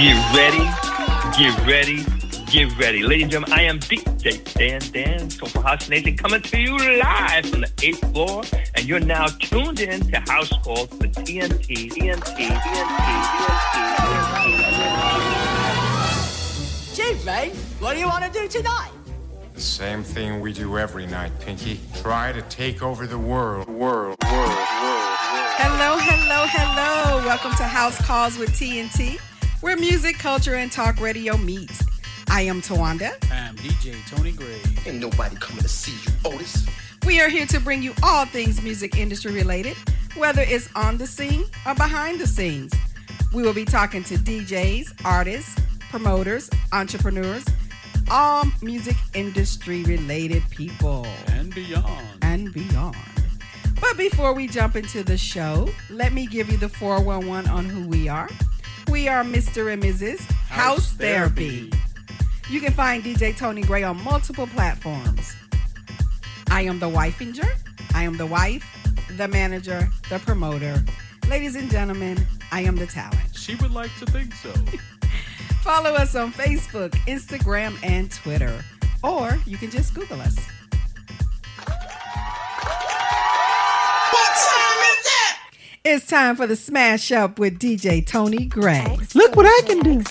Get ready, get ready, get ready. Ladies and gentlemen, I am DJ Dan Soulful House Nation coming to you live from the 8th floor, and you're now tuned in to House Calls for TNT. Ray, what do you want to do tonight? The same thing we do every night, Pinky. Try to take over the world. Hello. Welcome to House Calls with TNT, where music, culture, and talk radio meet. I am Tawanda. I'm DJ Tony Gray. Ain't nobody coming to see you, Otis. We are here to bring you all things music industry related, whether it's on the scene or behind the scenes. We will be talking to DJs, artists, promoters, entrepreneurs, all music industry related people. And beyond. But before we jump into the show, let me give you the 411 on who we are. We are Mr. and Mrs. House Therapy. You can find DJ Tony Gray on multiple platforms. I am the wife-inger. I am the wife, the manager, the promoter. Ladies and gentlemen, I am the talent. She would like to think so. Follow us on Facebook, Instagram, and Twitter. Or you can just Google us. What time is it? It's time for the Smash Up with DJ Tony Gray. Look what I can do.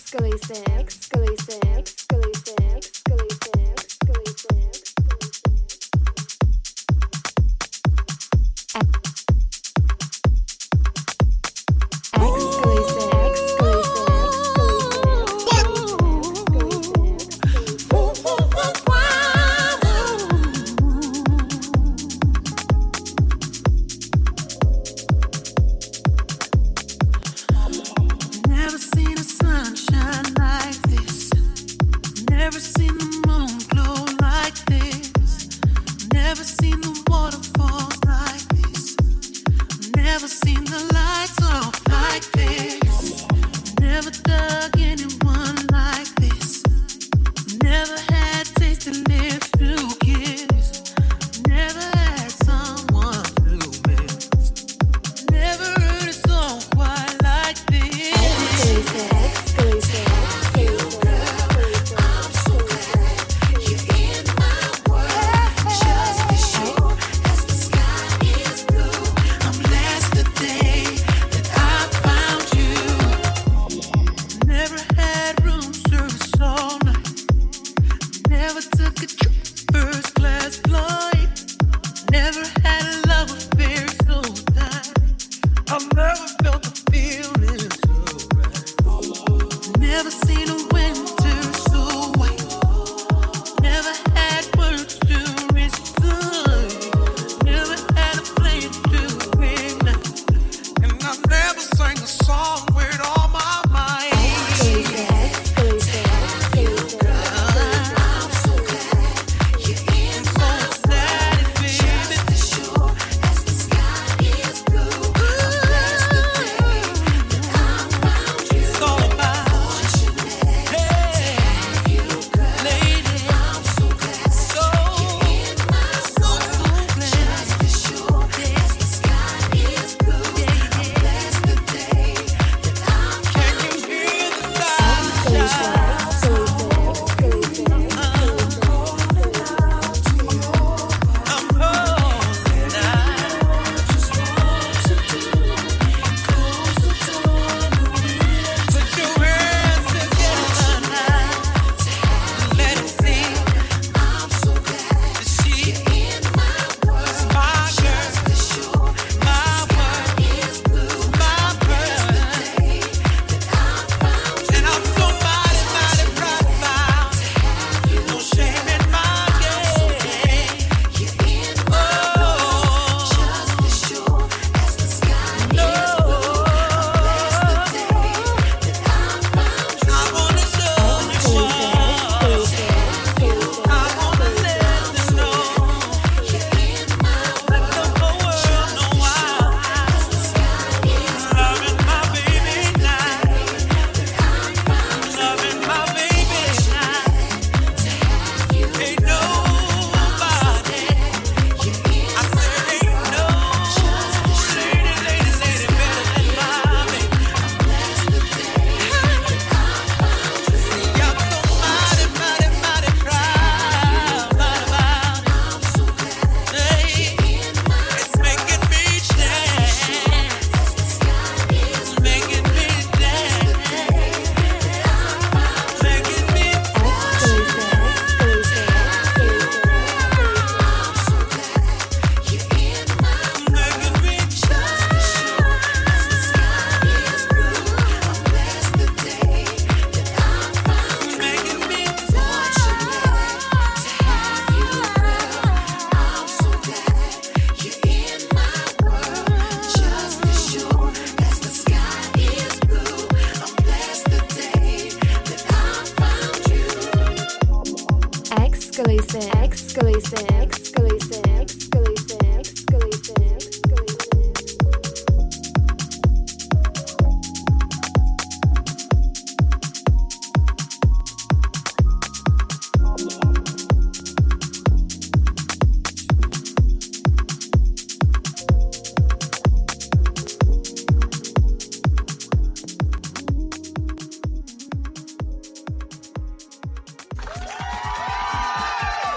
Never seen a sunshine like this.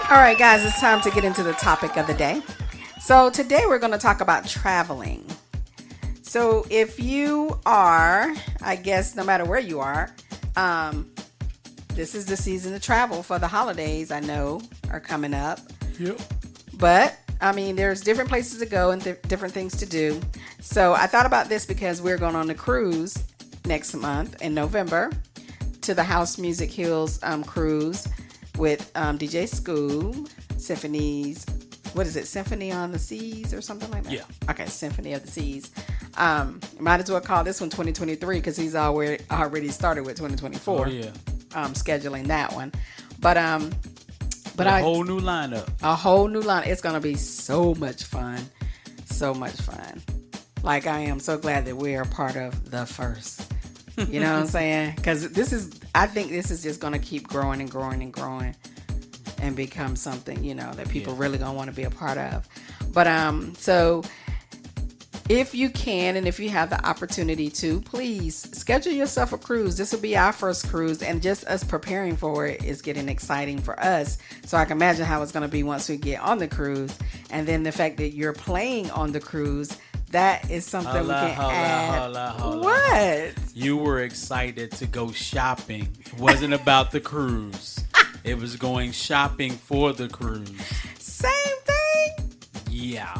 All right, guys, it's time to get into the topic of the day. So today we're going to talk about traveling. So if you are, I guess no matter where you are, this is the season to travel for the holidays, I know, are coming up. Yep. But, I mean, there's different places to go and different things to do. So I thought about this because we're going on a cruise next month in November to the House Music Hills cruise with DJ Scoob, Symphonies. What is it? Symphony on the Seas or something like that? Yeah. Okay, Symphony of the Seas. Might as well call this one 2023 because he's already started with 2024. Oh, yeah. Scheduling that one. But a whole new lineup. A whole new line. It's gonna be so much fun. So much fun. Like, I am so glad that we're a part of the first. You know what I'm saying? Because I think this is just gonna keep growing and growing and growing and become something, that people really gonna want to be a part of. But so if you can and if you have the opportunity to, please schedule yourself a cruise. This will be our first cruise, and just us preparing for it is getting exciting for us. So I can imagine how it's going to be once we get on the cruise. And then the fact that you're playing on the cruise, that is something we can add. What? You were excited to go shopping. It wasn't about the cruise. It was going shopping for the cruise. Same thing? Yeah.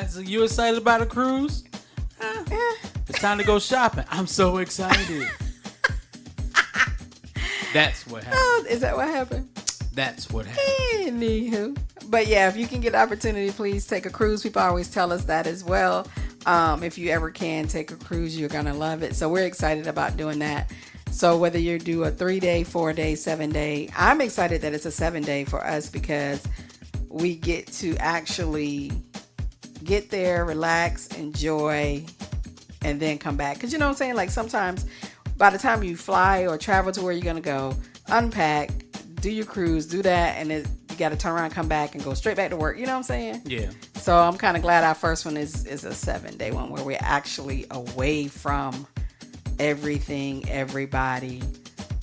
So you excited about a cruise? It's time to go shopping. I'm so excited. That's what happened. Oh, is that what happened? That's what happened. Anywho. But yeah, if you can get the opportunity, please take a cruise. People always tell us that as well. If you ever can take a cruise, you're going to love it. So we're excited about doing that. So whether you do a 3-day, 4-day, 7-day, I'm excited that it's a 7-day for us because we get to actually get there, relax, enjoy, and then come back. Because you know what I'm saying? Like, sometimes by the time you fly or travel to where you're going to go, unpack, do your cruise, do that, and then you got to turn around, come back, and go straight back to work. You know what I'm saying? Yeah. So I'm kind of glad our first one is a 7-day one where we're actually away from everything, everybody,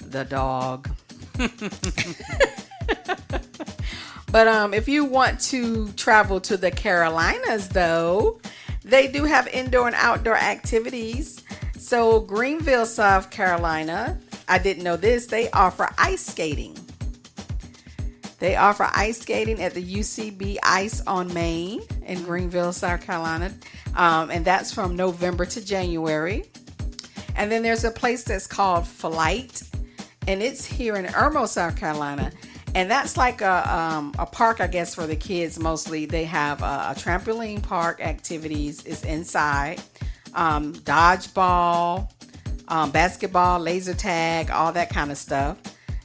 the dog. But if you want to travel to the Carolinas, though, they do have indoor and outdoor activities. So Greenville, South Carolina, I didn't know this, they offer ice skating. They offer ice skating at the UCB Ice on Main in Greenville, South Carolina. And that's from November to January. And then there's a place that's called Flight, and it's here in Irmo, South Carolina. And that's like a park, I guess, for the kids mostly. They have a trampoline park activities is inside, dodgeball, basketball, laser tag, all that kind of stuff.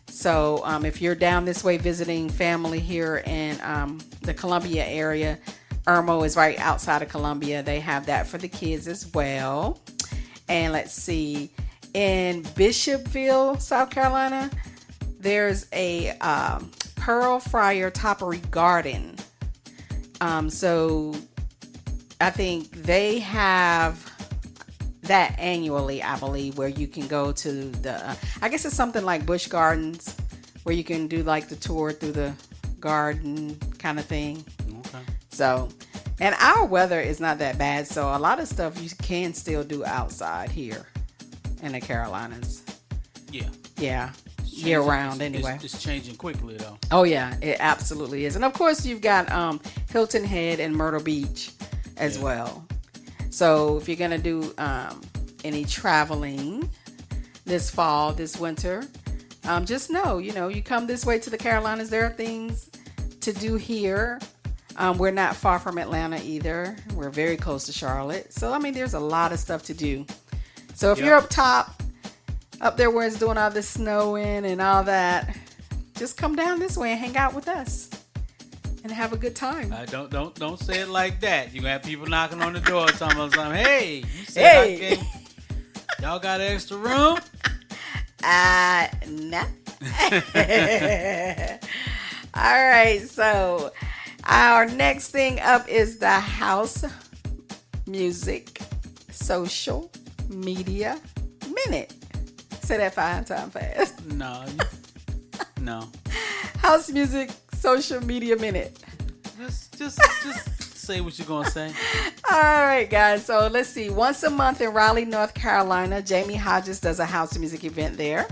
So if you're down this way visiting family here in the Columbia area, Irmo is right outside of Columbia. They have that for the kids as well. And let's see, in Bishopville, South Carolina, there's a Pearl Fryer Topiary Garden. So I think they have that annually, I believe, where you can go to the, I guess it's something like Busch Gardens, where you can do like the tour through the garden kind of thing. Okay. So, and our weather is not that bad, so a lot of stuff you can still do outside here in the Carolinas. Yeah. Yeah. Year round anyway. It's changing quickly though. Oh yeah, it absolutely is. And of course you've got Hilton Head and Myrtle Beach as well. So if you're gonna do any traveling this fall, this winter, just know, you come this way to the Carolinas, there are things to do here. We're not far from Atlanta either. We're very close to Charlotte. So I mean, there's a lot of stuff to do. So if you're up top, up there where it's doing all the snowing and all that, just come down this way and hang out with us and have a good time. Don't say it like that. You gonna have people knocking on the door talking about something. Hey, you said I came. Y'all got extra room? Nah. All right, so our next thing up is the House Music Social Media Minute. Say that 5 times fast. No. House Music social media minute. Just say what you're gonna say. All right, guys. So let's see. Once a month in Raleigh, North Carolina, Jamie Hodges does a house music event there.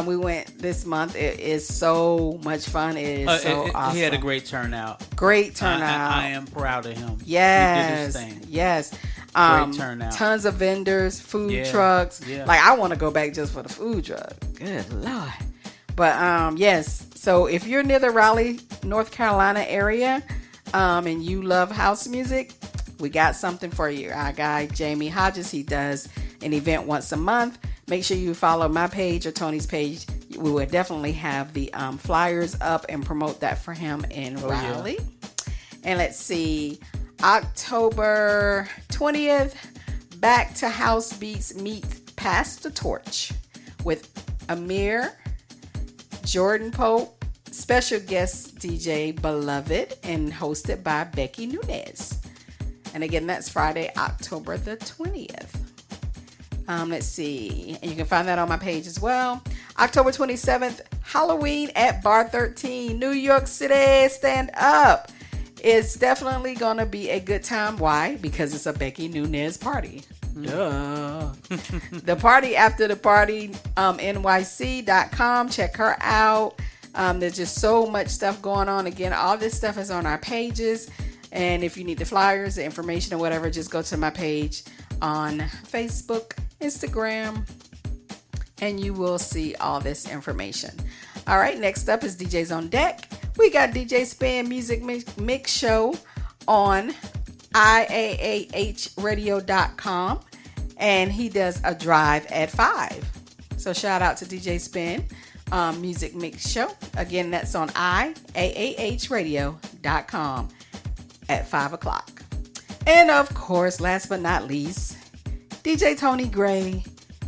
We went this month. It is so much fun. It is so awesome. He had a great turnout. Great turnout. I am proud of him. Yes. He did his thing. Yes. Great turnout. Tons of vendors, food trucks. Yeah. Like, I want to go back just for the food truck. Good Lord. But yes. So if you're near the Raleigh, North Carolina area, and you love house music, we got something for you. Our guy Jamie Hodges, he does an event once a month. Make sure you follow my page or Tony's page. We will definitely have the flyers up and promote that for him in Raleigh. Yeah. And let's see, October 20th, Back to House Beats meets Pass the Torch with Amir, Jordan Pope, special guest DJ Beloved, and hosted by Becky Nunez. And again, that's Friday, October the 20th. Let's see. And you can find that on my page as well. October 27th, Halloween at Bar 13, New York City. Stand up. It's definitely going to be a good time. Why? Because it's a Becky Nunez party. Duh. The party after the party, nyc.com. Check her out. There's just so much stuff going on. Again, all this stuff is on our pages. And if you need the flyers, the information, or whatever, just go to my page on Facebook, Instagram, and you will see all this information. All right, next up is DJs on Deck. We got DJ Spin Music Mix Show on IAAHradio.com, and he does a drive at 5. So shout out to DJ Spin Music Mix Show. Again, that's on IAAHradio.com at 5 o'clock. And of course, last but not least, DJ Tony Gray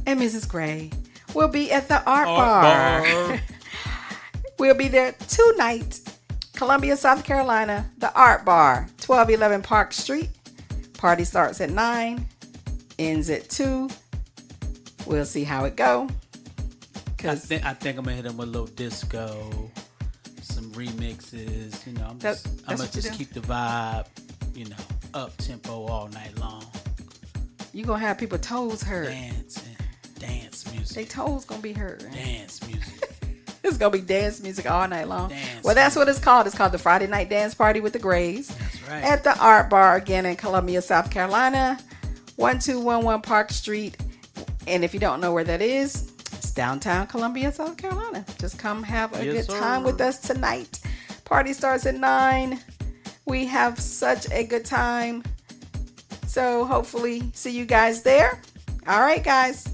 and Mrs. Gray will be at the Art Bar. We'll be there tonight, Columbia, South Carolina, the Art Bar, 1211 Park Street. Party starts at 9, ends at 2. We'll see how it go. I think I'm gonna hit him with a little disco, some remixes. You know, I'm gonna just keep the vibe, you know, up tempo all night long. You gonna have people toes hurt. Dance music. They toes gonna be hurt. Right? Dance music. It's gonna be dance music all night long. That's what it's called. It's called the Friday Night Dance Party with the Grays. That's right. At the Art Bar, again in Columbia, South Carolina, 1211 Park Street. And if you don't know where that is, it's downtown Columbia, South Carolina. Just come have a good time with us tonight. Party starts at 9. We have such a good time. So hopefully see you guys there. All right, guys.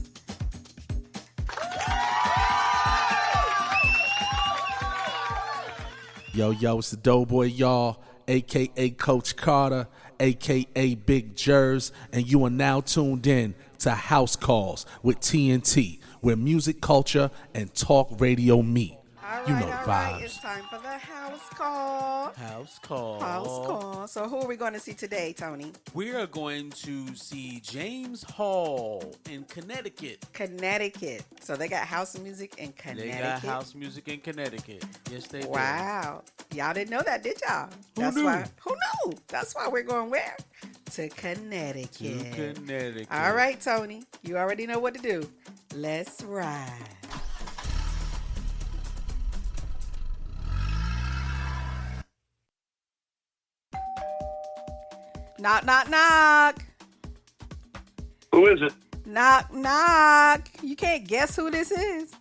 Yo, it's the Doughboy, y'all, a.k.a. Coach Carter, a.k.a. Big Jers, and you are now tuned in to House Calls with TNT, where music, culture, and talk radio meet. All right, you know the all vibes. Right. It's time for the house call. House call. House call. So who are we going to see today, Tony? We are going to see James Hall in Connecticut. Connecticut. So they got house music in Connecticut. They got house music in Connecticut. Yes, they do. Wow. Y'all didn't know that, did y'all? Who knew? Who knew? That's why we're going where? To Connecticut. To Connecticut. All right, Tony. You already know what to do. Let's ride. Knock, knock, knock. Who is it? Knock, knock. You can't guess who this is.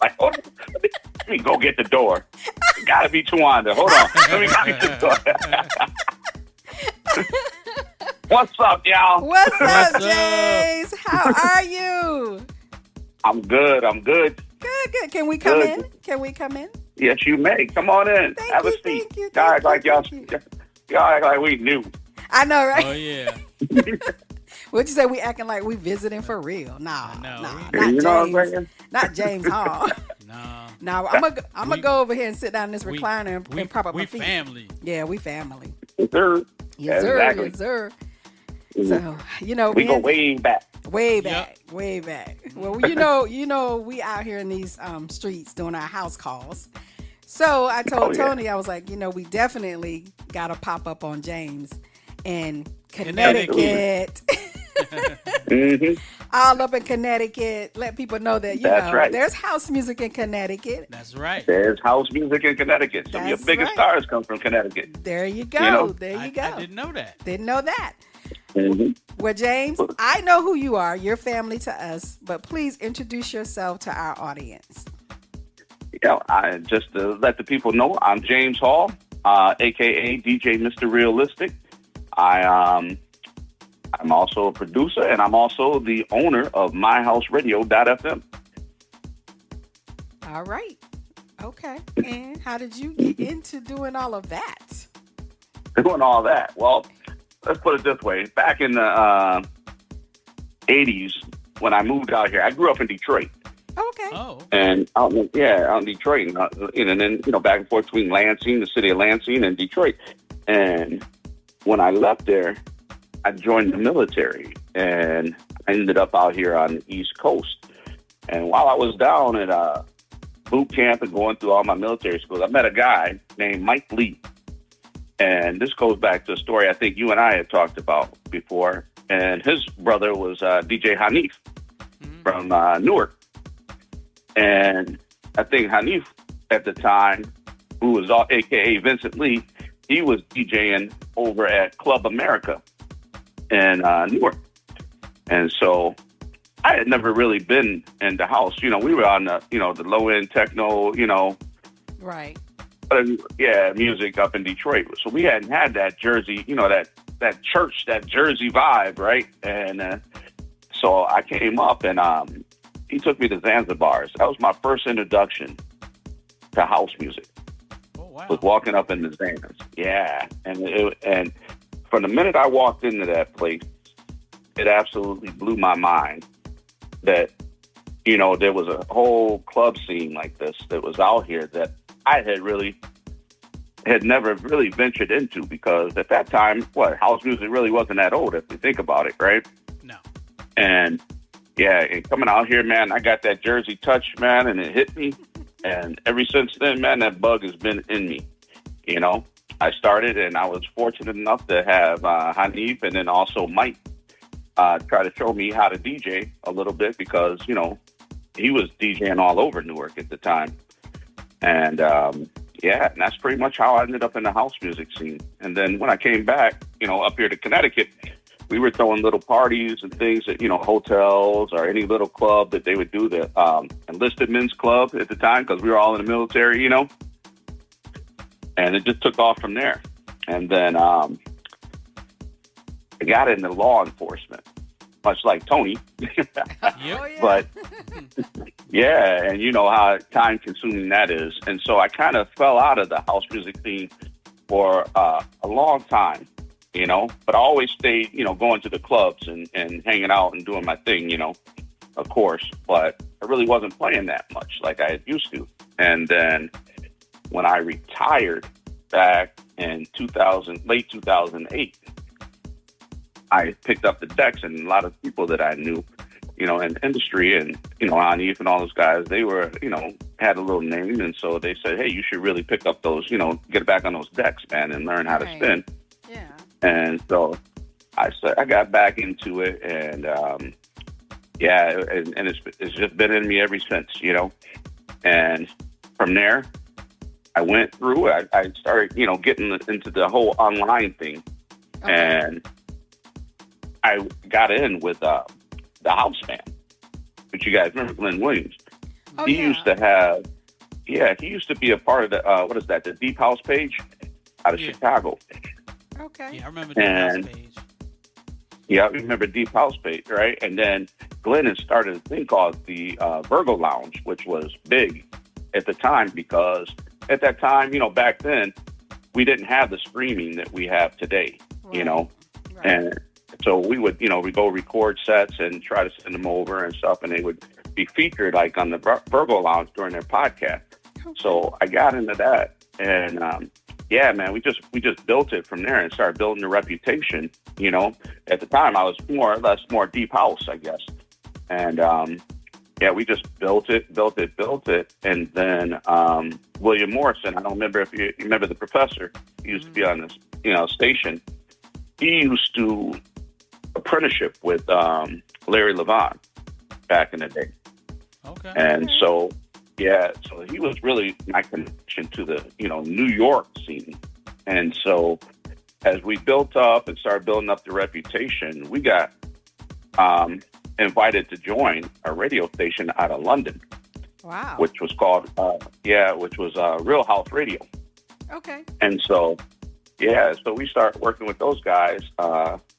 Like, hold on. Let me go get the door. It gotta be Tawanda. Hold on. Let me go get the door. What's up, y'all? What's up, Jace? How are you? I'm good. Good. Can we come in? Can we come in? Yes, you may. Come on in. Have a seat. Thank you. Y'all act like we knew. I know, right? Oh, yeah. What'd you say? We acting like we visiting for real? Nah, No. not You know what I'm James. saying? Not James Hall. No. Now I'm gonna go over here and sit down in this recliner and prop up my feet. We family. Yeah, we family. Yes, sir. Yes, sir. Exactly. Yes, sir. So we go way back. Way back. Well, you know, we out here in these streets doing our house calls. So I told Tony, I was like, we definitely got to pop up on James in Connecticut. Mm-hmm. All up in Connecticut. Let people know that, right. There's house music in Connecticut. That's right. There's house music in Connecticut. Some of your biggest stars come from Connecticut. There you go. There you go. I didn't know that. Didn't know that. Mm-hmm. Well, James, I know who you are. You're family to us, but please introduce yourself to our audience. I just to let the people know, I'm James Hall, aka DJ Mr. Realistic. I'm also a producer, and I'm also the owner of MyHouseRadio.fm. All right. Okay. And how did you get into doing all of that? Doing all that? Well, let's put it this way. Back in the 80s, when I moved out here, I grew up in Detroit. Okay. Oh. And out in Detroit, and then back and forth between Lansing, the city of Lansing, and Detroit. And when I left there, I joined the military, and I ended up out here on the East Coast. And while I was down at boot camp and going through all my military schools, I met a guy named Mike Lee. And this goes back to a story I think you and I had talked about before. And his brother was DJ Hanif from Newark. And I think Hanif at the time, who was a.k.a. Vincent Lee, he was DJing over at Club America in Newark. And so I had never really been in the house. We were on the, the low-end techno, Right. Music up in Detroit. So we hadn't had that Jersey, that church, that Jersey vibe, right? And so I came up and he took me to Zanzibar's. That was my first introduction to house music. Oh, wow. Was walking up in the Zanzibar's. Yeah. And from the minute I walked into that place, it absolutely blew my mind that, there was a whole club scene like this that was out here that I had never really ventured into, because at that time, house music really wasn't that old if you think about it, right? No. And and coming out here, man, I got that Jersey touch, man, and it hit me. And ever since then, man, that bug has been in me. I started, and I was fortunate enough to have Hanif and then also Mike try to show me how to DJ a little bit, because, he was DJing all over Newark at the time. And, and that's pretty much how I ended up in the house music scene. And then when I came back, up here to Connecticut, we were throwing little parties and things at, hotels or any little club that they would do, the enlisted men's club at the time, because we were all in the military, and it just took off from there. And then I got into law enforcement, much like Tony. But and you know how time consuming that is. And so I kind of fell out of the house music scene for a long time. But I always stayed, going to the clubs and hanging out and doing my thing, of course. But I really wasn't playing that much like I used to. And then when I retired back in late 2008, I picked up the decks, and a lot of people that I knew, in the industry, and, Hanif and all those guys, they were, had a little name. And so they said, hey, you should really pick up those, get back on those decks, man, and learn how to spin. Yeah. And so I got back into it, and and it's just been in me ever since, And from there, I went through. I started, getting into the whole online thing, and I got in with the house band. But you guys remember Glenn Williams? He used to have, he used to be a part of the the Deep House page out of Chicago. Okay. Yeah, I remember Deep House page. Yeah, I remember Deep House page, right? And then Glenn had started a thing called the Virgo Lounge, which was big at the time, because at that time, back then, we didn't have the streaming that we have today, Right. And so we would, we go record sets and try to send them over and stuff, and they would be featured like on the Virgo Lounge during their podcast. Okay. So I got into that, and man, we just built it from there and started building a reputation. At the time, I was more or less more deep house, I guess, and yeah, we just built it. And then William Morrison, I don't remember if you remember the professor, he used to be on this, station. He used to apprenticeship with Larry Levon back in the day. Okay. And so, yeah, so he was really my connection to the, New York scene. And so as we built up and started building up the reputation, we got invited to join a radio station out of London. Wow. Which was called, Real House Radio. Okay. And so, so we started working with those guys,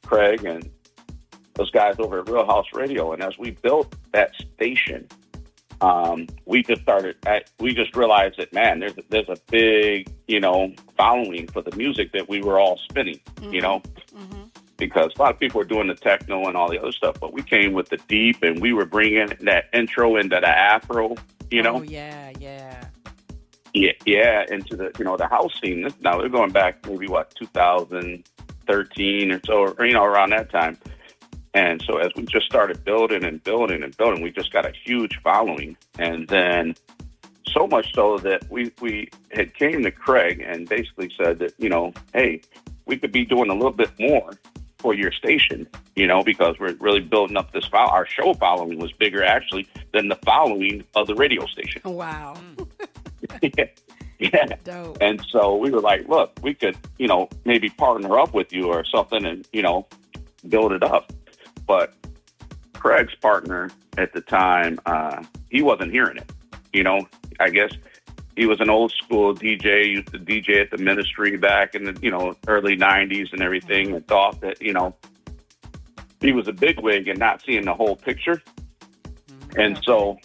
Craig and those guys over at Real House Radio. And as we built that station, we just realized that, man, there's a big, following for the music that we were all spinning, because a lot of people were doing the techno and all the other stuff, but we came with the deep and we were bringing that intro into the Afro, Oh, yeah. Yeah, into the, the house scene. Now we're going back maybe 2013 or so, or, around that time. And so as we just started building, we just got a huge following. And then so much so that we had came to Craig and basically said that, hey, we could be doing a little bit more for your station, because we're really building up this our show following was bigger actually than the following of the radio station. Wow. Yeah. Dope. And so we were like, look, we could, maybe partner up with you or something and, build it up. But Craig's partner at the time, he wasn't hearing it. I guess he was an old school DJ, used to DJ at the Ministry back in the, early 90s and everything, and thought that, he was a bigwig and not seeing the whole picture. And so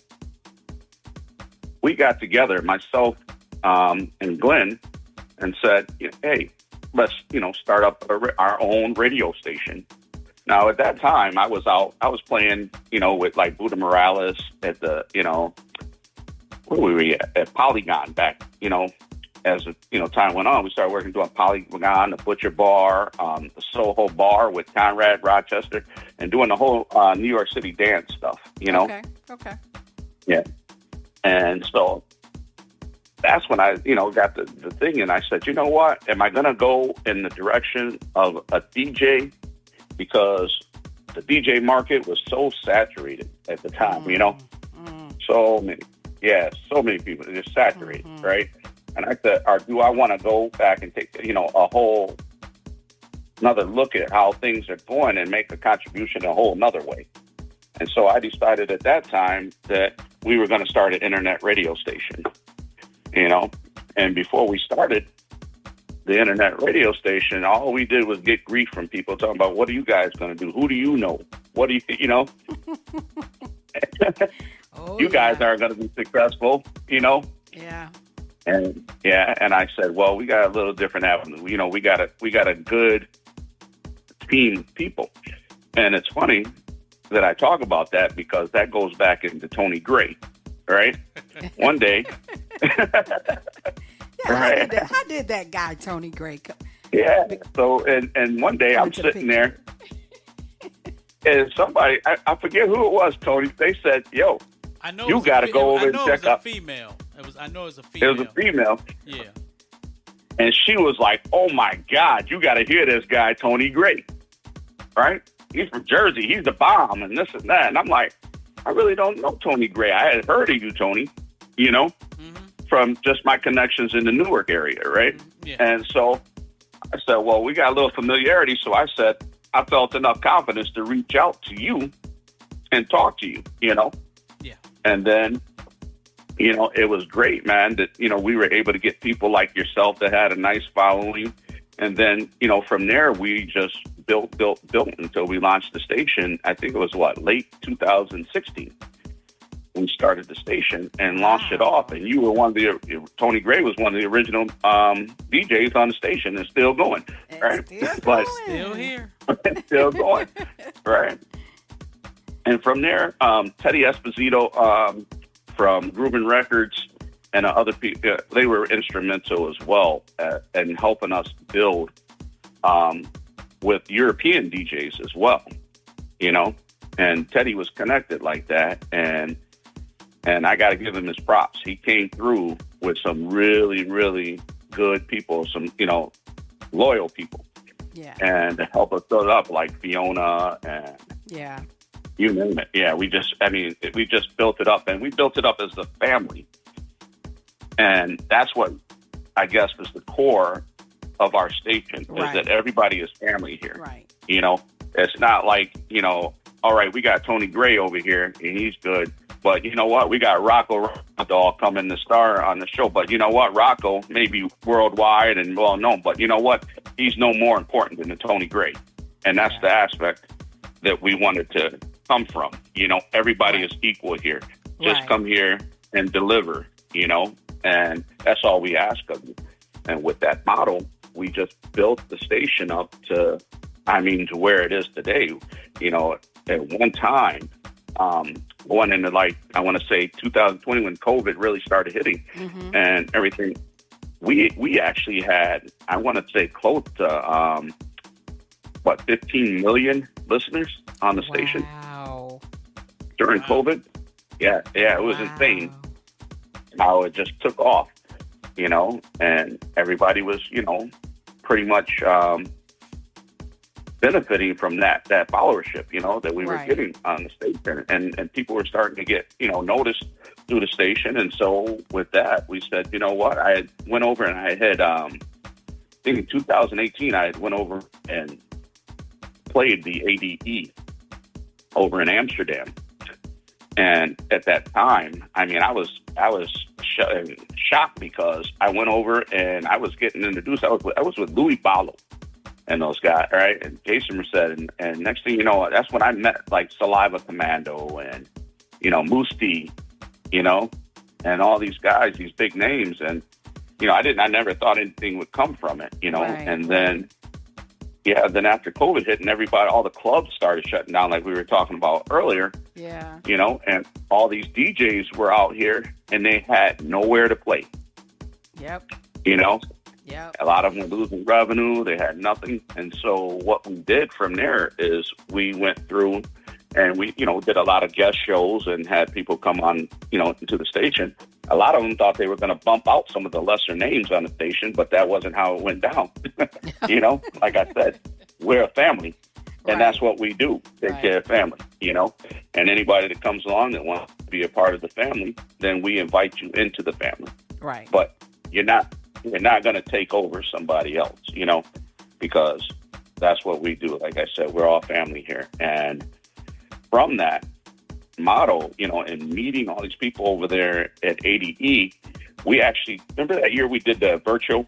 we got together, myself and Glenn, and said, hey, let's, start up our own radio station. Now, at that time, I was playing, with like Buddha Morales at the, where were we at Polygon back, as time went on. We started working doing Polygon, the Butcher Bar, the Soho Bar with Conrad Rochester, and doing the whole New York City dance stuff, Okay. Yeah. And so that's when I, got the thing, and I said, you know what? Am I going to go in the direction of a DJ? Because the DJ market was so saturated at the time, so many people, just saturated, right? And I said, or do I want to go back and take, a whole another look at how things are going and make a contribution in a whole another way? And so I decided at that time that we were going to start an internet radio station, and before we started the internet radio station, all we did was get grief from people talking about, what are you guys going to do? Who do you know? What do you think, you guys aren't going to be successful, Yeah. And I said, well, we got a little different avenue. We got a good team of people. And it's funny that I talk about that because that goes back into Tony Gray, right? One day. Yeah, how did that guy, Tony Gray, come? Yeah. So, and one day I'm sitting there and somebody, I forget who it was, Tony, they said, yo, you got to go over and check out. I know it was a female. It was a female. Yeah. And she was like, oh my God, you got to hear this guy, Tony Gray. Right? He's from Jersey. He's the bomb and this and that. And I'm like, I really don't know Tony Gray. I had heard of you, Tony, from just my connections in the Newark area, right? Yeah. And so I said, well, we got a little familiarity. So I said, I felt enough confidence to reach out to you and talk to you, Yeah. And then, it was great, man, that, we were able to get people like yourself that had a nice following. And then, from there, we just built until we launched the station. I think it was late 2016. We started the station and launched it off. And you were Tony Gray was one of the original DJs on the station and still going, right? Still here. Still going, right? And from there, Teddy Esposito from Rubin Records and other people, they were instrumental as well in helping us build with European DJs as well, And Teddy was connected like that. And And I got to give him his props. He came through with some really, really good people, some, loyal people. Yeah. And to help us build it up, like Fiona and you name it. Yeah, we just built it up, and we built it up as a family. And that's what I guess is the core of our station, is that everybody is family here. Right. It's not like, all right, we got Tony Gray over here, and he's good. But you know what? We got Rocco Dog coming to star on the show. But you know what? Rocco may be worldwide and well known, but you know what? He's no more important than the Tony Gray. And that's the aspect that we wanted to come from. Everybody is equal here. Just come here and deliver, and that's all we ask of you. And with that model, we just built the station up to where it is today. At one time, going into I want to say 2020 when COVID really started hitting and everything, we actually had, I want to say close to, 15 million listeners on the station during COVID. Yeah, it was insane how it just took off, and everybody was, pretty much benefiting from that followership, that we were getting on the station, and people were starting to get, noticed through the station. And so with that, we said, you know what, I went over and I had, I think in 2018, I went over and played the ADE over in Amsterdam. And at that time, I was shocked because I went over and I was getting introduced. I was with Louis Ballo and those guys, right? And Jason Merced. And next thing you know, that's when I met Saliva Commando and, Moose T, and all these guys, these big names. And, I never thought anything would come from it, and then, then after COVID hit and all the clubs started shutting down, like we were talking about earlier, and all these DJs were out here and they had nowhere to play. Yep. A lot of them were losing revenue. They had nothing. And so what we did from there is we went through and we, did a lot of guest shows and had people come on, into the station. A lot of them thought they were going to bump out some of the lesser names on the station, but that wasn't how it went down. Like I said, we're a family. And that's what we do, take care of family, And anybody that comes along that wants to be a part of the family, then we invite you into the family. Right. But you're not going to take over somebody else, because that's what we do. Like I said, we're all family here. And from that model, and meeting all these people over there at ADE, we actually, remember that year we did the virtual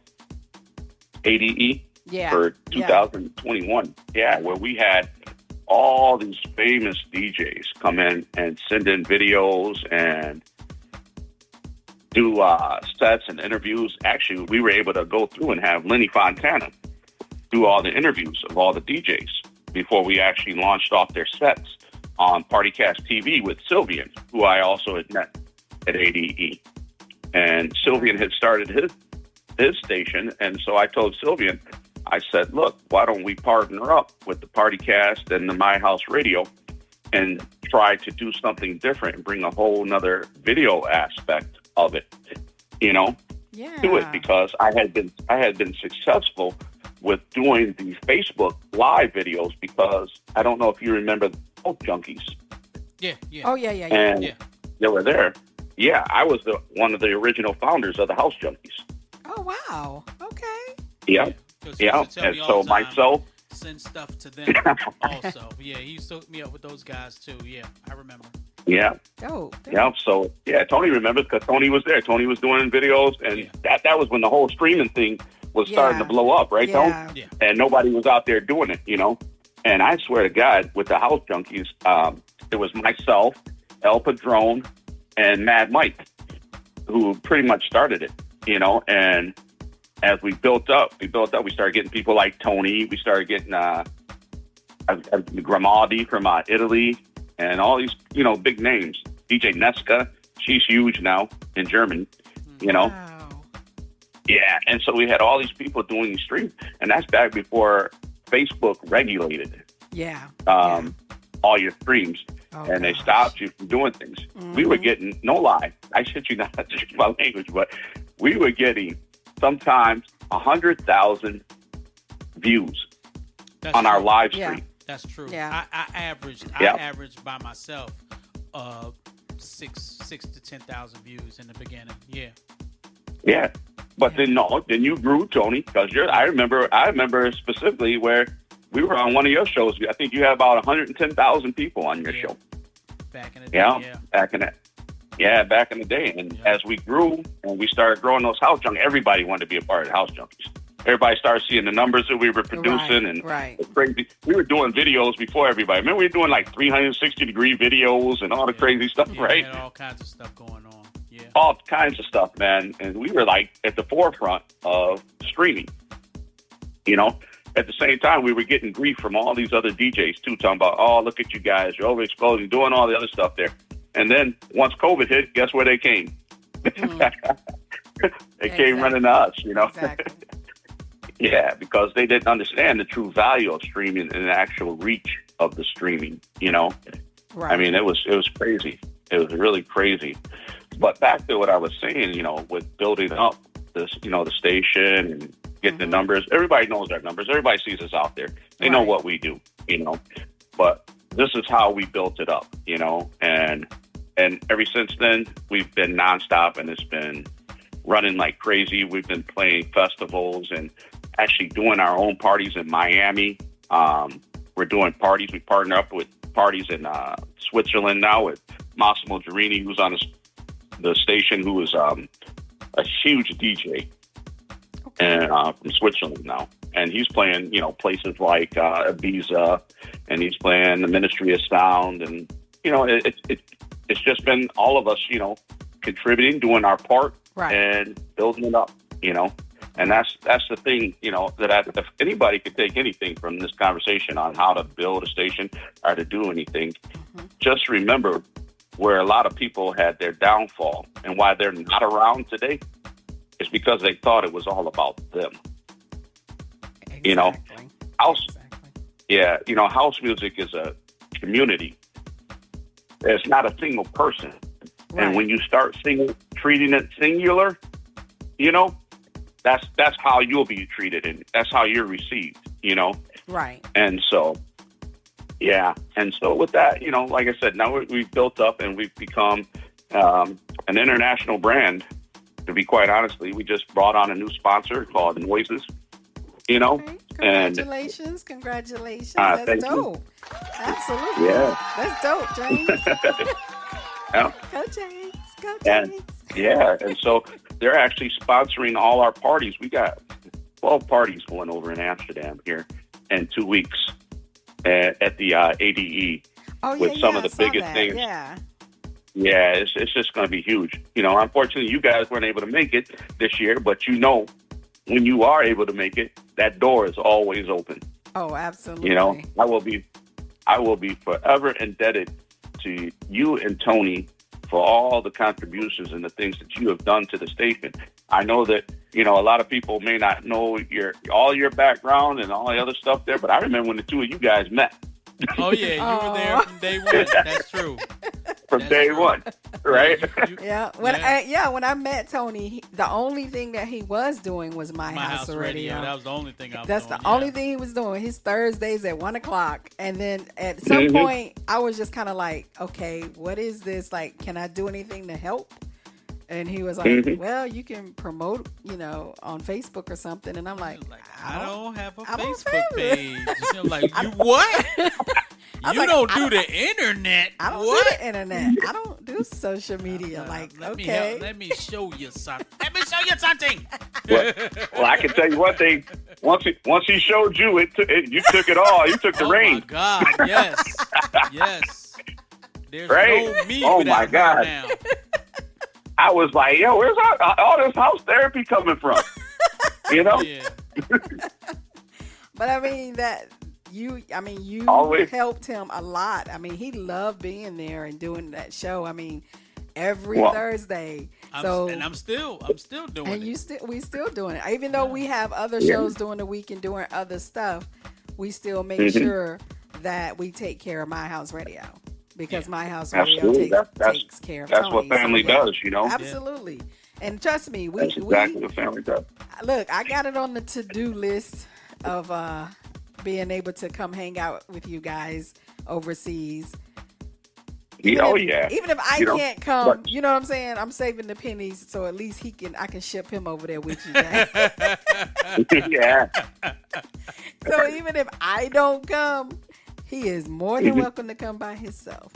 ADE for 2021? Yeah, where we had all these famous DJs come in and send in videos and do sets and interviews. Actually, we were able to go through and have Lenny Fontana do all the interviews of all the DJs before we actually launched off their sets on PartyCast TV with Sylvian, who I also had met at ADE. And Sylvian had started his station, and so I told Sylvian, I said, look, why don't we partner up with the PartyCast and the My House Radio and try to do something different and bring a whole nother video aspect of it, to it, because I had been successful with doing the Facebook live videos, because I don't know if you remember the House Junkies. Yeah. Oh, yeah. And they were there. Yeah, I was one of the original founders of the House Junkies. Oh, wow. Okay. Yeah. And so myself, send stuff to them also. Yeah, he used to hook me up with those guys too. Yeah, I remember. Yeah. Dope. Yeah. So Tony remembers because Tony was there. Tony was doing videos, and that was when the whole streaming thing was starting to blow up, right, Tony? Yeah. And nobody was out there doing it, And I swear to God, with the House Junkies, it was myself, El Padron, and Mad Mike, who pretty much started it, And as we built up, we started getting people like Tony. We started getting Grimaldi from Italy, and all these, big names. DJ Nesca, she's huge now in Germany, Wow. Yeah, and so we had all these people doing these streams, and that's back before Facebook regulated all your streams. and they stopped you from doing things. We were getting, no lie, I shit you not, my language, but we were getting sometimes 100,000 views on our live stream. That's true. Yeah. I averaged by myself 6 to 10,000 views in the beginning. Yeah. Yeah. But then you grew, Tony, because I remember specifically where we were on one of your shows. I think you had about 110,000 people on your show. Back in the day, back in the day. And as we grew and we started growing those House Junkies, everybody wanted to be a part of the House Junkies. Everybody started seeing the numbers that we were producing, and it's crazy. We were doing videos before everybody. Remember, we were doing like 360-degree videos and all the crazy stuff, right? All kinds of stuff going on. Yeah, all kinds of stuff, man. And we were like at the forefront of streaming. You know, at the same time, we were getting grief from all these other DJs too, talking about, oh, look at you guys, you're overexposing, doing all the other stuff there. And then once COVID hit, guess where they came? They came running to us, you know. Exactly. Yeah, because they didn't understand the true value of streaming and the actual reach of the streaming, you know. Right. I mean, it was crazy. It was really crazy. But back to what I was saying, you know, with building up this, you know, the station and getting the numbers. Everybody knows our numbers. Everybody sees us out there. They know what we do, you know. But this is how we built it up, you know. And ever since then, we've been nonstop, and it's been running like crazy. We've been playing festivals and actually doing our own parties in Miami. We're doing parties. We partner up with parties in Switzerland now with Massimo Girini, who's on the station, who is a huge DJ and from Switzerland now. And he's playing, you know, places like Ibiza, and he's playing the Ministry of Sound. And, you know, it's just been all of us, you know, contributing, doing our part, and building it up, you know. And that's the thing, you know, that if anybody could take anything from this conversation on how to build a station or to do anything, just remember where a lot of people had their downfall and why they're not around today is because they thought it was all about them. Exactly. You know, you know, house music is a community. It's not a single person. Right. And when you start treating it singular, you know, that's how you'll be treated, and that's how you're received, you know? Right. And so, yeah. And so with that, you know, like I said, now we've built up and we've become an international brand, to be quite honestly. We just brought on a new sponsor called Noises, you know? Okay. Congratulations. That's dope. Absolutely. Yeah. That's dope, James. Yeah. Go James. Go James. And so they're actually sponsoring all our parties. We got 12 parties going over in Amsterdam here in 2 weeks at the ADE with some of the biggest things. Yeah, it's just going to be huge. You know, unfortunately, you guys weren't able to make it this year, but you know, when you are able to make it, that door is always open. Oh, absolutely. You know, I will be forever indebted to you and Tony for all the contributions and the things that you have done to the station. I know that, you know, a lot of people may not know all your background and all the other stuff there, but I remember when the two of you guys met. Oh, yeah, you were there from day one. That's true. From day one, right? When I met Tony, the only thing that he was doing was My House Radio. That was the only thing I was That's doing. the only thing he was doing. His Thursdays at 1:00. And then at some point, I was just kind of like, okay, what is this? Like, can I do anything to help? And he was like, well, you can promote, you know, on Facebook or something. And I'm like, I don't have a Facebook page. I'm like, you what? You don't do the internet. I don't do the internet. I don't do social media. Let me show you something. Let me show you something. Well, I can tell you one thing. Once he showed you, you took it all. You took the reins. Oh, my God. Yes. Yes. There's no me oh, without my God. her now. I was like, yo, where's all this house therapy coming from? You know? Yeah. But I mean, you always helped him a lot. I mean, he loved being there and doing that show. I mean, every Thursday. And I'm still doing it. And we still doing it. Even though we have other shows during the week and doing other stuff, we still make sure that we take care of My House Radio. because my house radio Absolutely. takes care of That's Tony. what family does, you know? Absolutely. And trust me, That's exactly what family does. look, I got it on the to-do list of being able to come hang out with you guys overseas. Even if I can't come, you know what I'm saying? I'm saving the pennies, so at least I can ship him over there with you guys. Yeah. So even if I don't come, he is more than welcome to come by himself.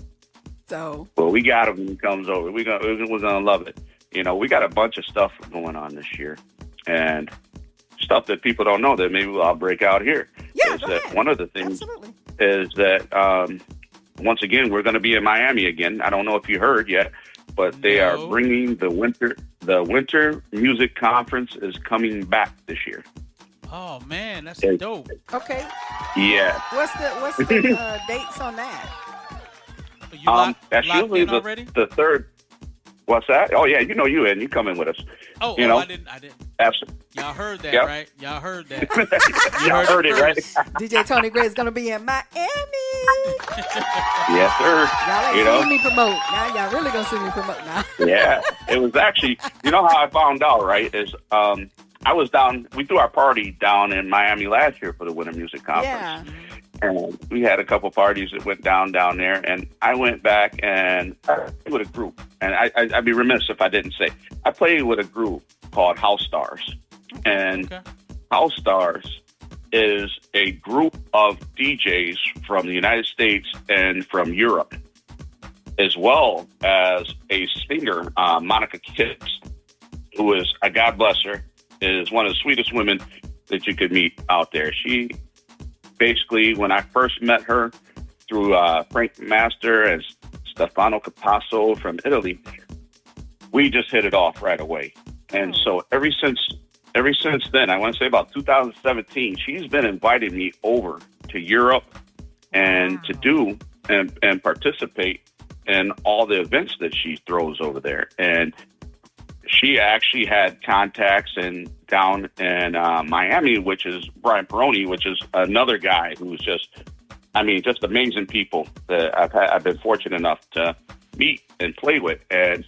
So well, we got him when he comes over. We're gonna love it. You know, we got a bunch of stuff going on this year, and stuff that people don't know that maybe I'll break out here. Yeah, is go that ahead. one of the things Absolutely. is that once again we're going to be in Miami again. I don't know if you heard yet, but they are bringing the winter music conference is coming back this year. Oh man, that's dope. Okay. Yeah. What's the dates on that? You that's locked usually in already? the third. What's that? Oh yeah, you come in with us. Oh, you know? I didn't. Absolutely. Y'all heard that, Yep. right? Y'all heard that. Y'all heard it, right? DJ Tony Gray is going to be in Miami. Yes, sir. Y'all ain't seen me promote. Now y'all really going to see me promote now. Yeah. It was actually, you know how I found out, right? Is I was we threw our party down in Miami last year for the Winter Music Conference. Yeah. And we had a couple parties that went down there, and I went back and I played with a group. And I'd be remiss if I didn't say, I played with a group called House Stars. And House Stars is a group of DJs from the United States and from Europe, as well as a singer, Monica Kipps, who is, God bless her, is one of the sweetest women that you could meet out there. She basically, when I first met her through Frank Master and Stefano Capasso from Italy, we just hit it off right away. And so ever since then, I want to say about 2017, she's been inviting me over to Europe and to do and participate in all the events that she throws over there. And she actually had contacts down in Miami, which is Brian Peroni, which is another guy who's just amazing people that I've been fortunate enough to meet and play with. And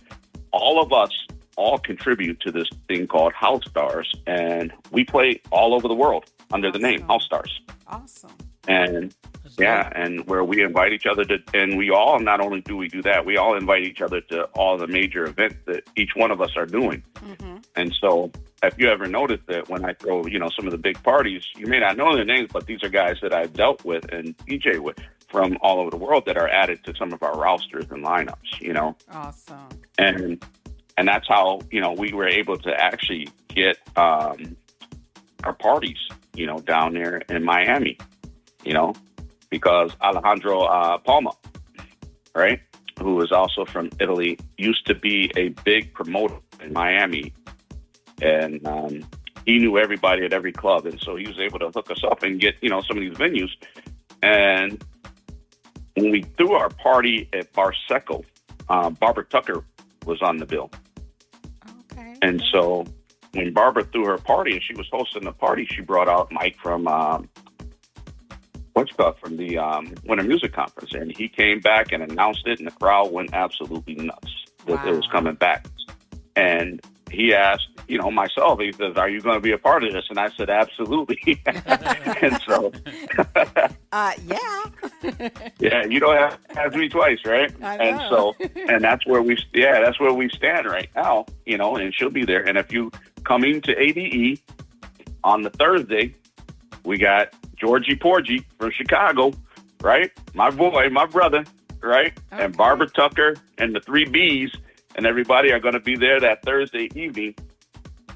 all of us all contribute to this thing called House Stars, and we play all over the world under the name House Stars. Awesome. And and where we invite each other to, and we all, not only do we do that, we all invite each other to all the major events that each one of us are doing. Mm-hmm. And so if you ever notice that when I throw, some of the big parties, you may not know their names, but these are guys that I've dealt with and DJ with from all over the world that are added to some of our rosters and lineups, Awesome. And that's how, we were able to actually get our parties, down there in Miami, because Alejandro Palma, right, who is also from Italy, used to be a big promoter in Miami. And he knew everybody at every club. And so he was able to hook us up and get, some of these venues. And when we threw our party at Barseco, Barbara Tucker was on the bill. Okay. And so when Barbara threw her party and she was hosting the party, she brought out Mike from from the Winter Music Conference, and he came back and announced it, and the crowd went absolutely nuts that it was coming back. And he asked, myself, he says, "Are you going to be a part of this?" And I said, "Absolutely." And so, yeah, you don't have to ask me twice, right? I know. And so, and that's where we stand right now, and she'll be there. And if you coming to ADE on the Thursday, we got Georgie Porgy from Chicago, right? My boy, my brother, right? Okay. And Barbara Tucker and the 3 Bs and everybody are going to be there that Thursday evening.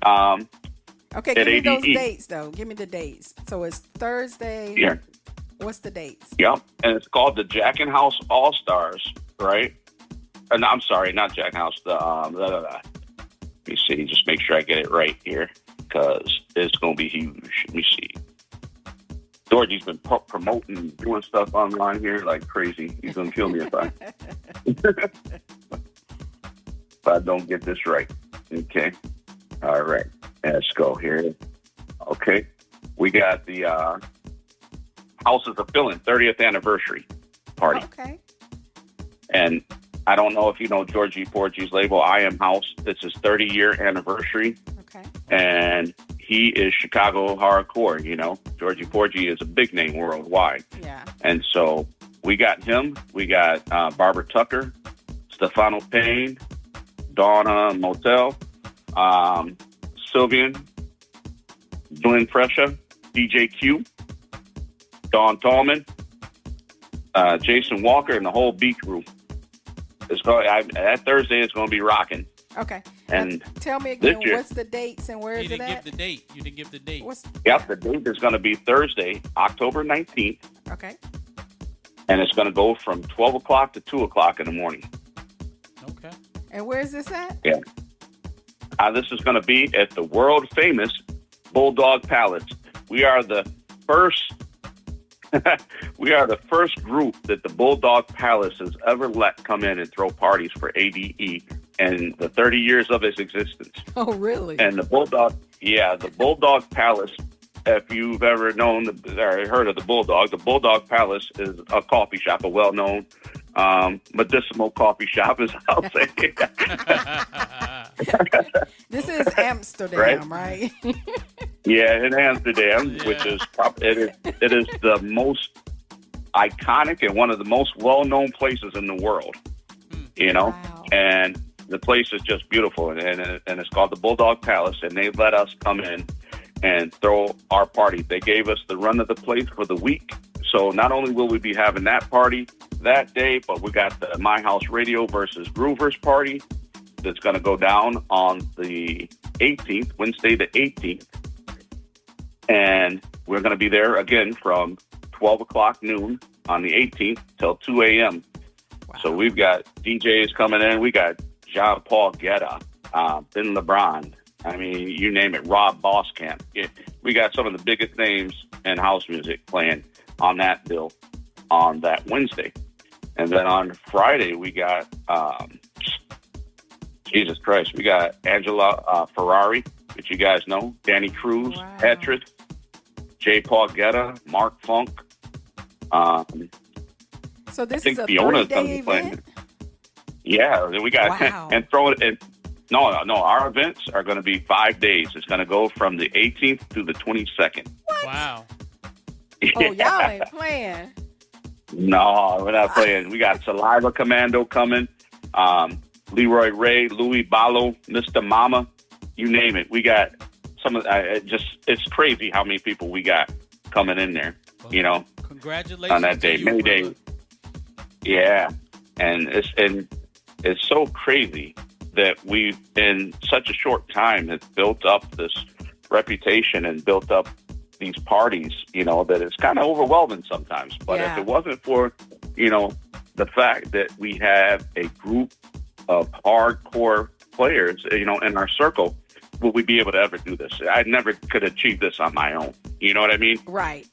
Okay, give me those dates, though. Give me the dates. So it's Thursday. Yeah. What's the dates? Yep. And it's called the Jack and House All-Stars, right? No, I'm sorry, not Jack and House. Let me see. Just make sure I get it right here because it's going to be huge. Let me see. Georgie's been promoting, doing stuff online here like crazy. He's going to kill me if I don't get this right. Okay. All right. Let's go here. Okay. We got the Houses of Feeling 30th anniversary party. Okay. And I don't know if you know Georgie Porgy's label, I Am House. It's his 30-year anniversary. Okay. And he is Chicago hardcore, you know. Georgie Porgy is a big name worldwide. Yeah. And so we got him. We got Barbara Tucker, Stefano Payne, Donna Motel, Sylvian, Glenn Fresha, DJ Q, Don Tallman, Jason Walker, and the whole beat crew. That Thursday is going to be rocking. Okay. And tell me again, year, what's the dates and where is it at? You didn't give the date. Yep, the date is going to be Thursday, October 19th. Okay. And it's going to go from 12 o'clock to 2 o'clock in the morning. Okay. And where is this at? Yeah. This is going to be at the world-famous Bulldog Palace. We are the first group that the Bulldog Palace has ever let come in and throw parties for ADE in the 30 years of its existence. Oh, really? And the Bulldog Palace, if you've ever known or heard of the Bulldog Palace is a coffee shop, a well-known medicinal coffee shop, as I'll say. This is Amsterdam, right? Yeah, in Amsterdam, which is it is the most iconic and one of the most well-known places in the world. You know, wow. And the place is just beautiful, and it's called the Bulldog Palace, and they let us come in and throw our party. They gave us the run of the place for the week, so not only will we be having that party that day, but we got the My House Radio versus Groovers party that's going to go down on the 18th, Wednesday the 18th. And we're going to be there again from 12 o'clock noon on the 18th till 2 a.m. Wow. So we've got DJs coming in. We got John Paul Guetta, Ben LeBron. I mean, you name it, Rob Boskamp. We got some of the biggest names in house music playing on that bill on that Wednesday. And then on Friday, we got, Jesus Christ, we got Angela Ferrari, which you guys know, Danny Cruz, wow. Petrus, J. Paul Guetta, Mark Funk. So this is a 3-day event? Yeah, we got, wow. And throw it in. No, our events are going to be 5 days. It's going to go from the 18th to the 22nd. What? Wow. Yeah. Oh, y'all ain't playing. No, we're not playing. We got Saliva Commando coming, Leroy Ray, Louis Ballo, Mr. Mama, you name it. We got some of it's crazy how many people we got coming in there, well, you know. Congratulations on that day, many days. Yeah, and it's so crazy that we've in such a short time have built up this reputation and built up these parties, you know, that it's kind of overwhelming sometimes. But if it wasn't for, you know, the fact that we have a group of hardcore players, you know, in our circle, would we be able to ever do this? I never could achieve this on my own. You know what I mean? Right.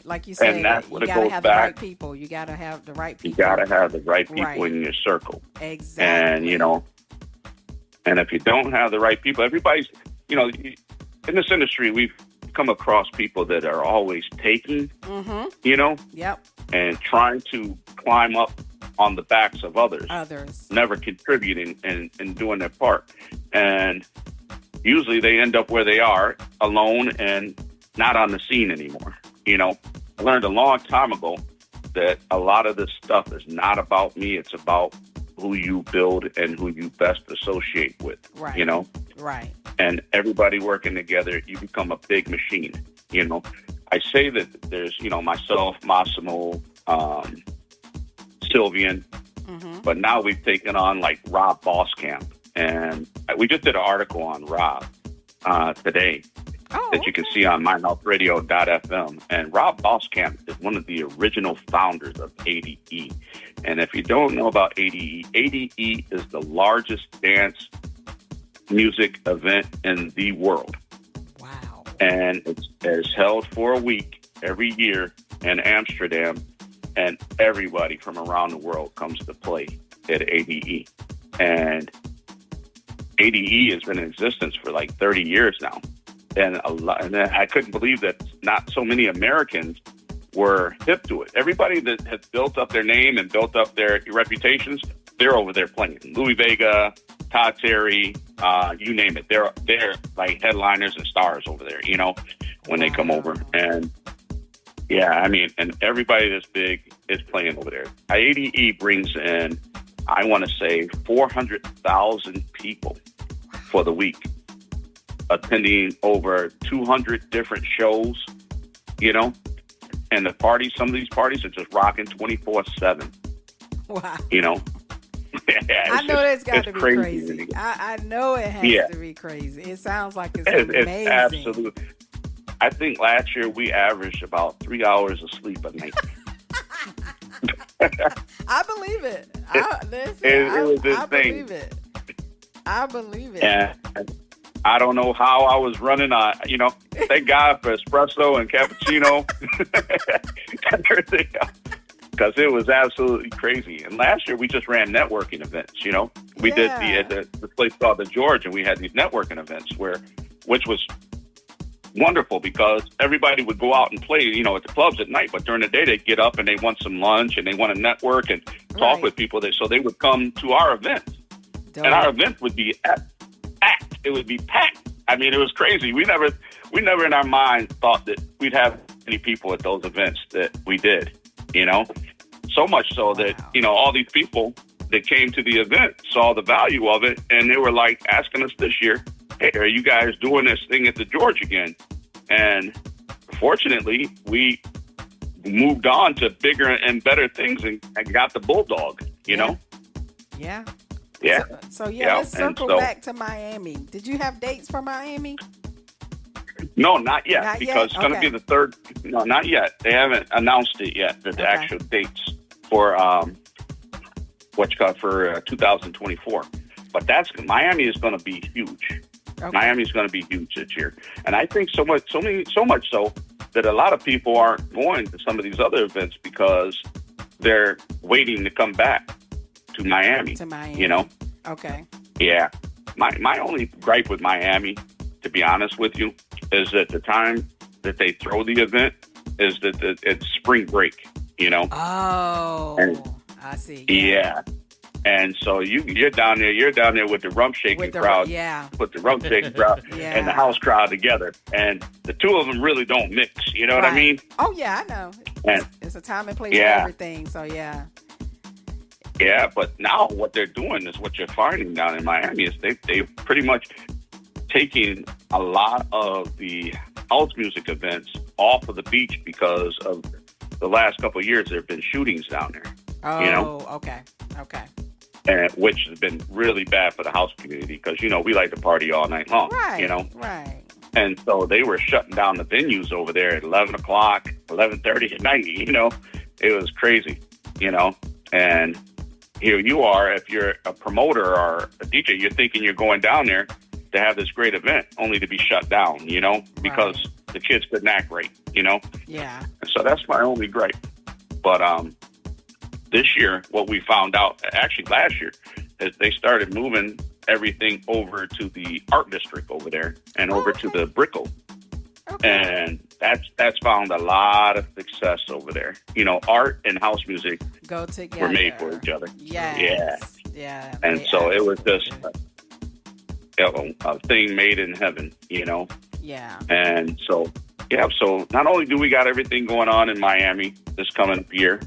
Like you said, you got to have the right people. You got to have the right people. You got to have the right people in your circle. Exactly. And, you know, and if you don't have the right people, everybody's, you know, in this industry, we've come across people that are always taking, you know, and trying to climb up on the backs of others, never contributing and doing their part. And usually they end up where they are, alone and not on the scene anymore. You know, I learned a long time ago that a lot of this stuff is not about me. It's about who you build and who you best associate with, you know? Right. And everybody working together, you become a big machine, you know? I say that there's, you know, myself, Massimo, Sylvian, but now we've taken on like Rob Boskamp. And we just did an article on Rob today that you can see on myhealthradio.fm. And Rob Boskamp is one of the original founders of ADE. And if you don't know about ADE, ADE is the largest dance music event in the world. Wow. And it's held for a week every year in Amsterdam. And everybody from around the world comes to play at ADE. And ADE has been in existence for like 30 years now. And I couldn't believe that not so many Americans were hip to it. Everybody that has built up their name and built up their reputations, they're over there playing. Louis Vega, Todd Terry, you name it. They're like headliners and stars over there, you know, when they come over. And yeah, I mean, and everybody that's big is playing over there. IADE brings in, I want to say, 400,000 people for the week, attending over 200 different shows, you know, and the parties, some of these parties are just rocking 24/7. Wow. You know? Yeah, I know that's got to be crazy. Crazy. I know it has to be crazy. It sounds like it's amazing. It's absolutely. I think last year we averaged about 3 hours of sleep a night. I believe it. It was I believe it. I believe it. And I don't know how I was running. You know, thank God for espresso and cappuccino and everything else, because it was absolutely crazy. And last year we just ran networking events. You know, we did the place called the George, and we had these networking events which was wonderful because everybody would go out and play, you know, at the clubs at night, but during the day they'd get up and they want some lunch and they want to network and talk with people. So they would come to our events. And our event would be packed. It would be packed. I mean, it was crazy. We never in our minds thought that we'd have many people at those events that we did, you know, so much so that, you know, all these people that came to the event saw the value of it. And they were like asking us this year, hey, are you guys doing this thing at the George again? And fortunately, we moved on to bigger and better things and got the Bulldog, you know? Yeah. Yeah. So let's circle back to Miami. Did you have dates for Miami? No, not yet, because it's going to be the third. No, not yet. They haven't announced it yet, the actual dates for for 2024. But Miami is going to be huge. Okay. Miami is going to be huge this year, and I think so much so that a lot of people aren't going to some of these other events because they're waiting to come back to Miami. You know? Okay. Yeah. My only gripe with Miami, to be honest with you, is that the time that they throw the event is that it's spring break. You know? Oh, I see. Yeah. And so you're down there with the rump shaking crowd, put the rump shaking crowd and the house crowd together, and the two of them really don't mix. You know what I mean? Oh yeah, I know. It's a time and place for everything. So yeah. Yeah, but now what they're doing is what you're finding down in Miami is they pretty much taking a lot of the house music events off of the beach because of the last couple of years. There have been shootings down there. Oh, you know? Okay. And which has been really bad for the house community because, you know, we like to party all night long, you know? Right. And so they were shutting down the venues over there at 11 o'clock, 11:30 at night, you know? It was crazy, you know? And here you are, if you're a promoter or a DJ, you're thinking you're going down there to have this great event only to be shut down, you know? Because the kids couldn't act right, you know? Yeah. And so that's my only gripe. But, this year, what we found out, actually last year, is they started moving everything over to the art district over there and over to the Brickell. Okay. And that's found a lot of success over there. You know, art and house music go together. Were made for each other. Yes. Yeah. And so it was just a thing made in heaven, you know? Yeah. And so, so not only do we got everything going on in Miami this coming up year,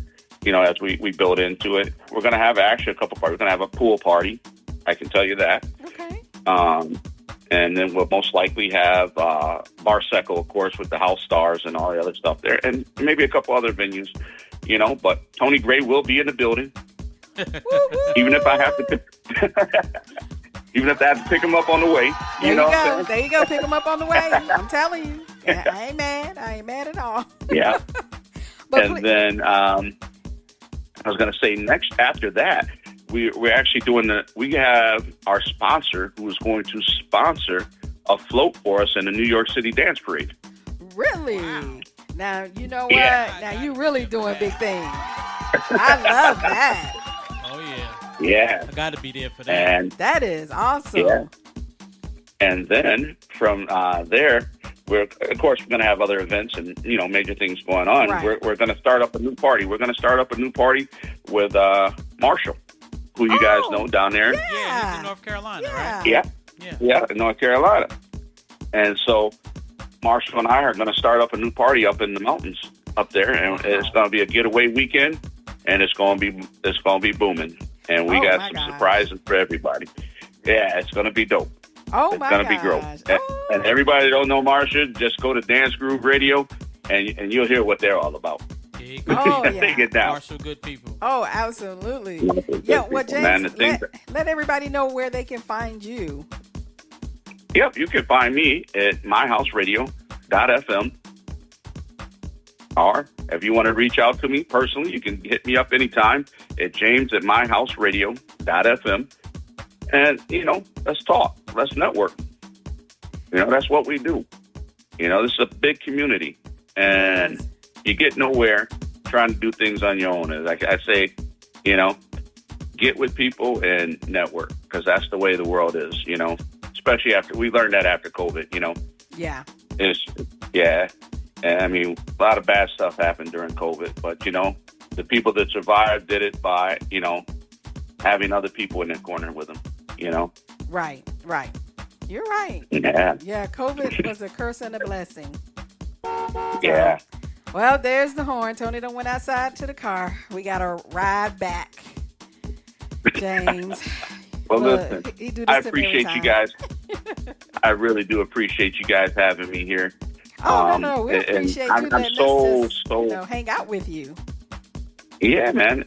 you know, as we build into it, we're going to have actually a couple parties. We're going to have a pool party. I can tell you that. Okay. And then we'll most likely have Barseco, of course, with the house stars and all the other stuff there. And maybe a couple other venues, you know. But Tony Gray will be in the building. Even if I have to pick him up on the way. There you go. Pick him up on the way. I'm telling you. I ain't mad. I ain't mad at all. Yeah. Then I was going to say after that, we're actually we have our sponsor who is going to sponsor a float for us in the New York City Dance Parade. Really? Wow. Now, you know what? Yeah. Now you really doing big things. I love that. Oh, yeah. Yeah. I got to be there for that. And that is awesome. Yeah. And then from there, we're going to have other events and, major things going on. Right. We're going to start up a new party. We're going to start up a new party with Marshall, who you guys know down there. Yeah, he's in North Carolina, right? Yeah, in North Carolina. And so Marshall and I are going to start up a new party up in the mountains up there, and it's going to be a getaway weekend, and it's going to be booming. And we got some surprises for everybody. Yeah, it's going to be dope. Oh, it's going to be great. And everybody that don't know Marshall, just go to Dance Groove Radio, and you'll hear what they're all about. They get down. Marshall, good people. Oh, absolutely. Yeah, well, James, let everybody know where they can find you. Yep, you can find me at myhouseradio.fm. Or if you want to reach out to me personally, you can hit me up anytime at james@myhouseradio.fm. And, let's talk. Let's network. That's what we do. This is a big community. And you get nowhere trying to do things on your own. As I say, get with people and network, because that's the way the world is, especially after we learned that after COVID, Yeah. And I mean, a lot of bad stuff happened during COVID, but, the people that survived did it by, having other people in their corner with them, Right. You're right. Yeah, COVID was a curse and a blessing. Yeah. Well, there's the horn. Tony done went outside to the car. We got to ride back. James. Well, listen, I appreciate you guys. I really do appreciate you guys having me here. Oh, no. We appreciate you letting us just, hang out with you. Yeah, man.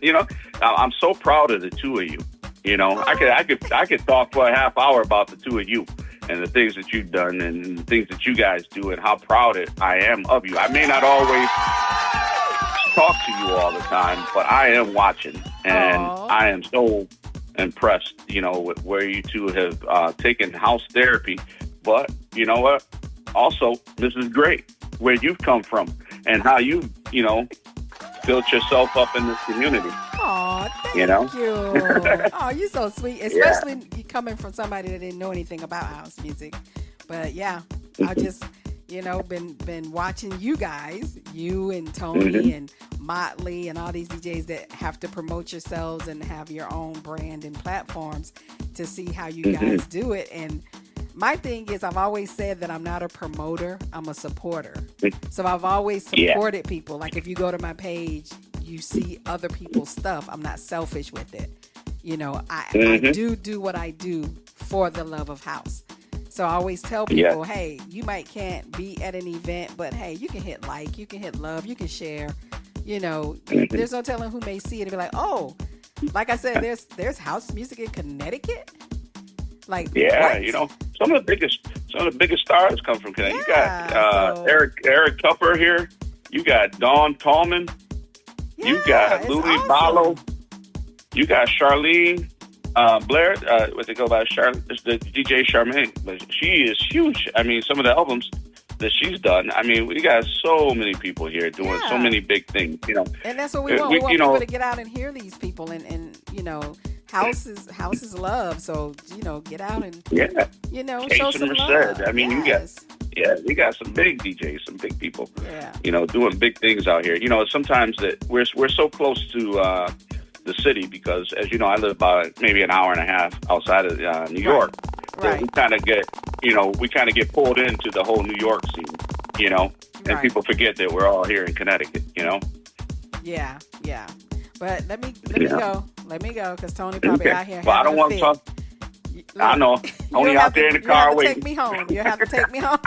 I'm so proud of the two of you. I could talk for a half hour about the two of you and the things that you've done and the things that you guys do and how proud I am of you. I may not always talk to you all the time, but I am watching, and I am so impressed, with where you two have taken house therapy. But you know what? Also, this is great where you've come from and how you, built yourself up in this community. Oh, thank you. Oh, you're so sweet, especially coming from somebody that didn't know anything about house music. But yeah, I just, been watching you guys, you and Tony and Motley and all these DJs that have to promote yourselves and have your own brand and platforms to see how you guys do it. And my thing is, I've always said that I'm not a promoter, I'm a supporter. So I've always supported people. Like if you go to my page, you see other people's stuff. I'm not selfish with it. I do what I do for the love of house. So I always tell people, hey, you can't be at an event, but hey, you can hit like, you can hit love, you can share. There's no telling who may see it and be like, oh, like I said, there's house music in Connecticut. Like some of the biggest stars come from Connecticut. You got Eric Tupper here. You got Dawn Tallman. You got Louis Ballo. You got Charlene Blair. What they go by? It's the DJ Charmaine. But she is huge. I mean, some of the albums that she's done. I mean, we got so many people here doing so many big things. And that's what we want. We want people to get out and hear these people, and house is love. So get out and show some love. I mean, we got some big DJs, some big people. Doing big things out here. Sometimes that we're so close to the city because, as you know, I live about maybe an hour and a half outside of New York. Right. So we kind of get pulled into the whole New York scene. And people forget that we're all here in Connecticut. Yeah. But let me go. Let me go, because Tony probably out here. Well, I don't want to talk. I know. Tony out there in the car waiting. Take me home. You have to take me home.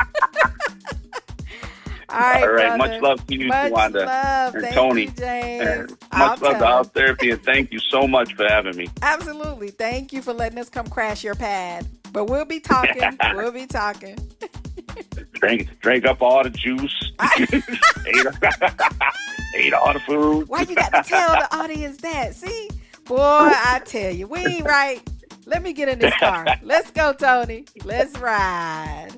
All right. Brother. Much love to you, Tawanda and Tony. You, James. Much love to House Therapy, and thank you so much for having me. Absolutely. Thank you for letting us come crash your pad. But we'll be talking. Drink up all the juice. Ate all the food. Why you got to tell the audience that? See? Boy, I tell you, we ain't right. Let me get in this car. Let's go, Tony. Let's ride.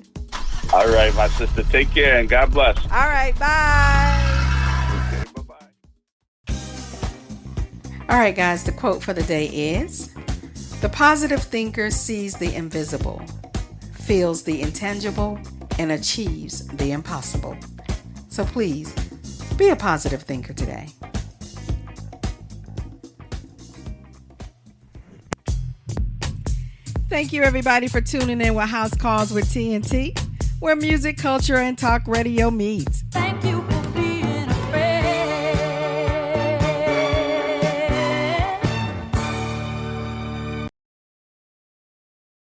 All right, my sister. Take care and God bless. All right, bye. Okay, bye-bye. All right, guys, the quote for the day is, "The positive thinker sees the invisible, feels the intangible, and achieves the impossible. So please, be a positive thinker today. Thank you, everybody, for tuning in with House Calls with TNT, where music, culture, and talk radio meets. Thank you.